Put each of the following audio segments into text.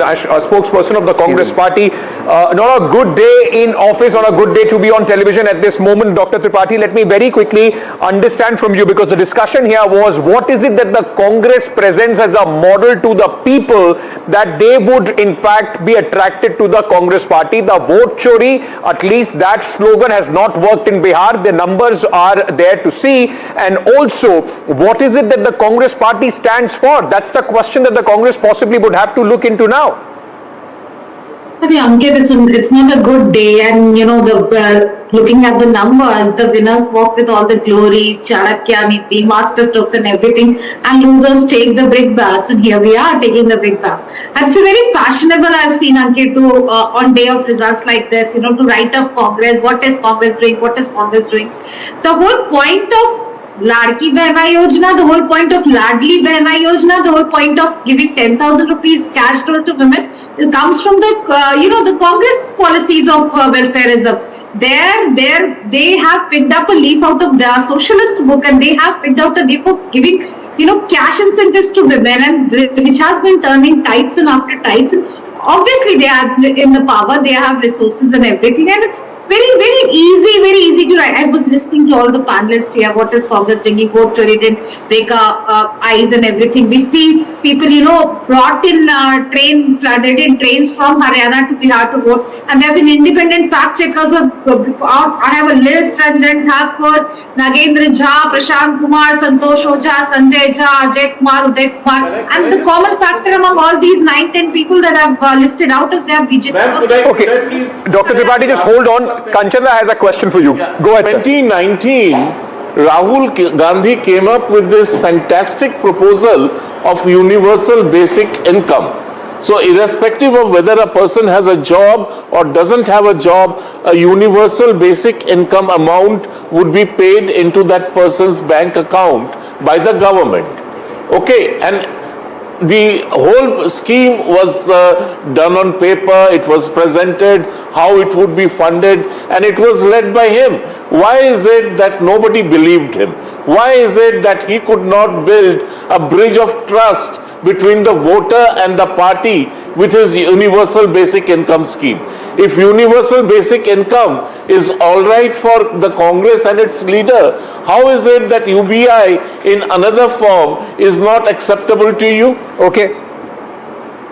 A spokesperson of the Congress party. Not a good day in office, not a good day to be on television at this moment. Dr. Tripathi, let me very quickly understand from you, because the discussion here was, what is it that the Congress presents as a model to the people that they would in fact be attracted to the Congress party? The vote chori, at least that slogan has not worked in Bihar. The numbers are there to see. And also, what is it that the Congress party stands for? That's the question that the Congress possibly would have to look into now. Ankit, it's not a good day, and looking at the numbers, the winners walk with all the glories, Chanakya Niti, master strokes and everything, and losers take the big baths, and here we are taking the big baths. And it's very fashionable, I've seen, Ankit, to on day of results like this, to write off Congress, what is Congress doing, what is Congress doing. The whole point of Ladki Behna Yojana, the whole point of Ladli Behna Yojana, the whole point of giving 10,000 rupees cash to women, it comes from the the Congress policies of welfarism. They have picked up a leaf out of their socialist book, and they have picked out a leaf of giving cash incentives to women, and which has been turning tights and after tights. And obviously, they are in the power, they have resources and everything, and it's very easy to write. I was listening to all the panelists here. What is Congress doing? Vote chori didn't break our eyes and everything. We see people, brought in flooded in trains from Haryana to Bihar to vote, and there have been independent fact checkers of. I have a list: Ranjan Thakur, Nagendra Jha, Prashant Kumar, Santosh Ojha, Sanjay Jha, Ajay Kumar, Uday Kumar, and the common factor among all these 9-10 people that I've listed out is they are BJP. Okay, Dr. Tripathi, just hold on. Kanchana has a question for you. Go ahead. 2019, Rahul Gandhi came up with this fantastic proposal of universal basic income. So irrespective of whether a person has a job or doesn't have a job, a universal basic income amount would be paid into that person's bank account by the government. Okay, and the whole scheme was done on paper, it was presented, how it would be funded, and it was led by him. Why is it that nobody believed him? Why is it that he could not build a bridge of trust between the voter and the party with his universal basic income scheme? If universal basic income is all right for the Congress and its leader, how is it that UBI in another form is not acceptable to you? Okay.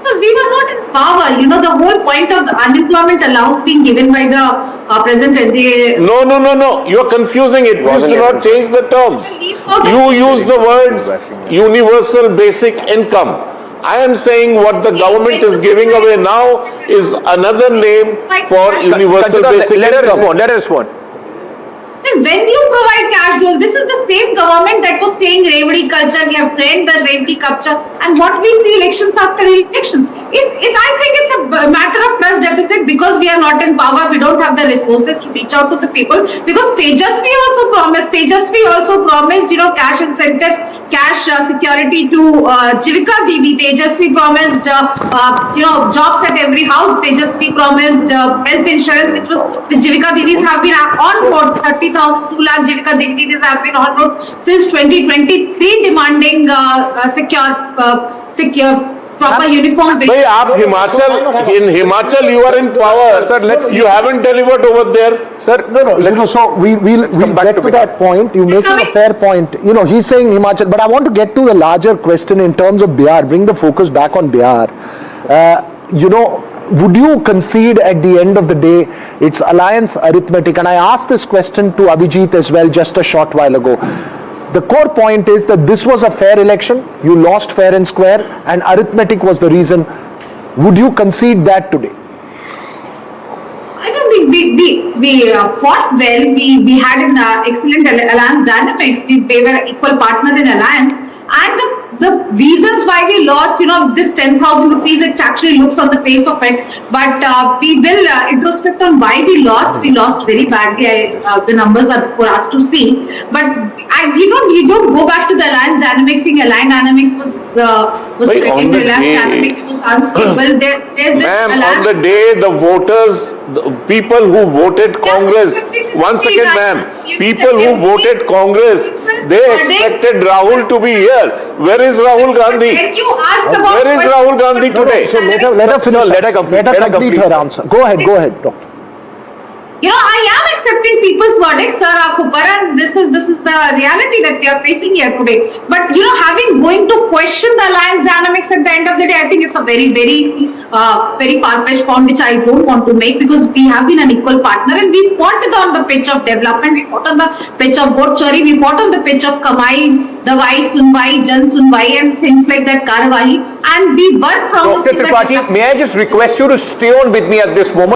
Because we were not in power. The whole point of the unemployment allowance being given by the present NDA. No. You're confusing it. Please do not change the terms. You use the words universal basic income. I am saying what the government is giving away now is another name for universal basic income. Let her respond. When you provide cash dole, this is the same government that was saying Revdi culture, we have trained the Revdi culture, and what we see elections after elections is I think it's a matter of trust deficit, because we are not in power, we don't have the resources to reach out to the people, because Tejasvi also promised, cash incentives, cash security to Jivika Didi. Tejasvi promised, jobs at every house. Tejasvi promised health insurance, which Jivika Didis have been on board. 30,000, 2 lakh Jivika Didis have been on board since 2023, demanding secure proper uniform. In Himachal, you are in power. Sir, you haven't delivered over there. Sir, no. So we'll get to that point. You make a fair point. He's saying Himachal, but I want to get to the larger question in terms of Bihar. Bring the focus back on Bihar. Would you concede at the end of the day it's alliance arithmetic? And I asked this question to Abhijit as well just a short while ago. The core point is that this was a fair election, you lost fair and square, and arithmetic was the reason. Would you concede that today? I don't think we fought well. We had an excellent alliance dynamics. We were an equal partner in alliance. And the reasons why we lost, this 10,000 rupees, it actually looks on the face of it. But we will introspect on why we lost. We lost very badly. The numbers are for us to see. But you don't go back to the alliance dynamics. Saying alliance dynamics was threatened. Alliance dynamics was unstable. Ma'am, on the day the voters the people who voted Congress, one second ma'am, people who voted Congress, they expected Rahul to be here. Where is Rahul Gandhi? You asked about Where is Rahul Gandhi today? So let her finish. Sir, let her complete. Let her complete her answer. Go ahead, doctor. You know, I am accepting people's verdicts, sir, Akupar, and this is the reality that we are facing here today. But you know, going to question the alliance dynamics at the end of the day, I think it's a very, very far-fetched point which I don't want to make, because we have been an equal partner and we fought it on the pitch of development, we fought on the pitch of vote chori, we fought on the pitch of kamai, dawai, sunwai, jan sunwai, and things like that, karwahi, and we were promising. Dr. Tripathi, may I just request you to stay on with me at this moment?